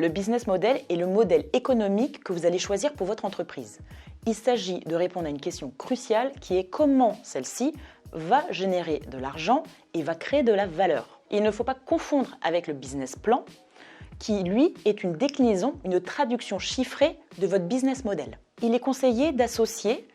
Le business model est le modèle économique que vous allez choisir pour votre entreprise. Il s'agit de répondre à une question cruciale qui est comment celle-ci va générer de l'argent et va créer de la valeur. Il ne faut pas confondre avec le business plan qui, lui, est une déclinaison, une traduction chiffrée de votre business model. Il est conseillé d'associer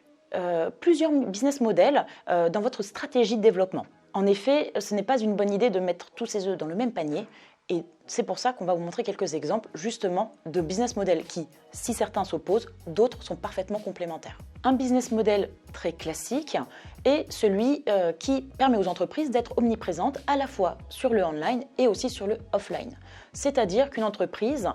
plusieurs business models dans votre stratégie de développement. En effet, ce n'est pas une bonne idée de mettre tous ses œufs dans le même panier et c'est pour ça qu'on va vous montrer quelques exemples justement de business models qui, si certains s'opposent, d'autres sont parfaitement complémentaires. Un business model très classique est celui qui permet aux entreprises d'être omniprésentes à la fois sur le online et aussi sur le offline. C'est-à-dire qu'une entreprise,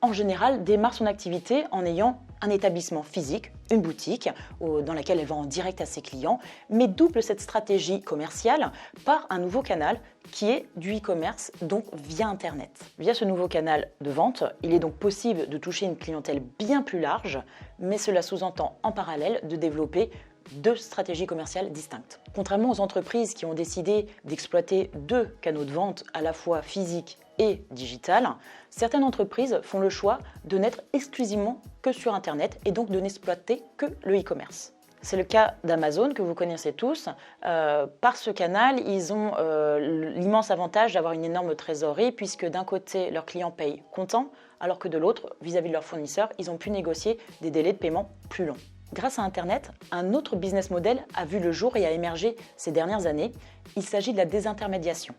en général, démarre son activité en ayant un établissement physique, une boutique dans laquelle elle vend en direct à ses clients, mais double cette stratégie commerciale par un nouveau canal qui est du e-commerce, donc via Internet. Via ce nouveau canal de vente, il est donc possible de toucher une clientèle bien plus large, mais cela sous-entend en parallèle de développer deux stratégies commerciales distinctes. Contrairement aux entreprises qui ont décidé d'exploiter deux canaux de vente à la fois physiques et digital, certaines entreprises font le choix de n'être exclusivement que sur Internet et donc de n'exploiter que le e-commerce. C'est le cas d'Amazon que vous connaissez tous. Par ce canal, ils ont l'immense avantage d'avoir une énorme trésorerie puisque d'un côté, leurs clients payent comptant, alors que de l'autre, vis-à-vis de leurs fournisseurs, ils ont pu négocier des délais de paiement plus longs. Grâce à Internet, un autre business model a vu le jour et a émergé ces dernières années. Il s'agit de la désintermédiation.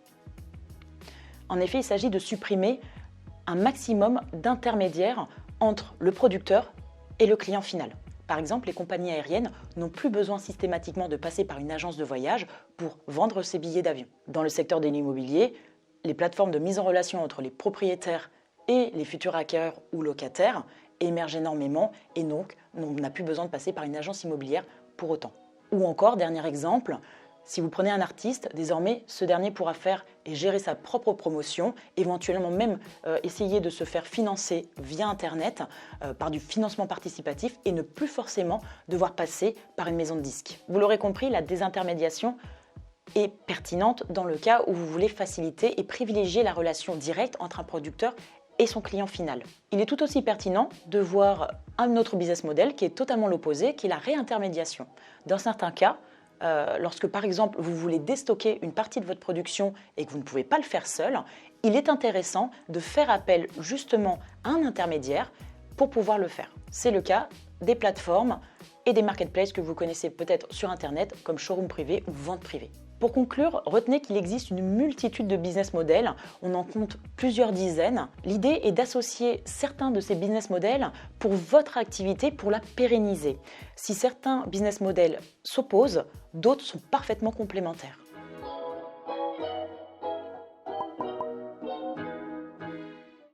En effet, il s'agit de supprimer un maximum d'intermédiaires entre le producteur et le client final. Par exemple, les compagnies aériennes n'ont plus besoin systématiquement de passer par une agence de voyage pour vendre ses billets d'avion. Dans le secteur de l'immobilier, les plateformes de mise en relation entre les propriétaires et les futurs acquéreurs ou locataires émergent énormément et donc on n'a plus besoin de passer par une agence immobilière pour autant. Ou encore, dernier exemple, si vous prenez un artiste, désormais, ce dernier pourra faire et gérer sa propre promotion, éventuellement même essayer de se faire financer via Internet par du financement participatif et ne plus forcément devoir passer par une maison de disques. Vous l'aurez compris, la désintermédiation est pertinente dans le cas où vous voulez faciliter et privilégier la relation directe entre un producteur et son client final. Il est tout aussi pertinent de voir un autre business model qui est totalement l'opposé, qui est la réintermédiation. Dans certains cas, lorsque par exemple vous voulez déstocker une partie de votre production et que vous ne pouvez pas le faire seul, il est intéressant de faire appel justement à un intermédiaire pour pouvoir le faire. C'est le cas des plateformes et des marketplaces que vous connaissez peut-être sur Internet comme showroom privé ou vente privée. Pour conclure, retenez qu'il existe une multitude de business models, on en compte plusieurs dizaines. L'idée est d'associer certains de ces business models pour votre activité, pour la pérenniser. Si certains business models s'opposent, d'autres sont parfaitement complémentaires.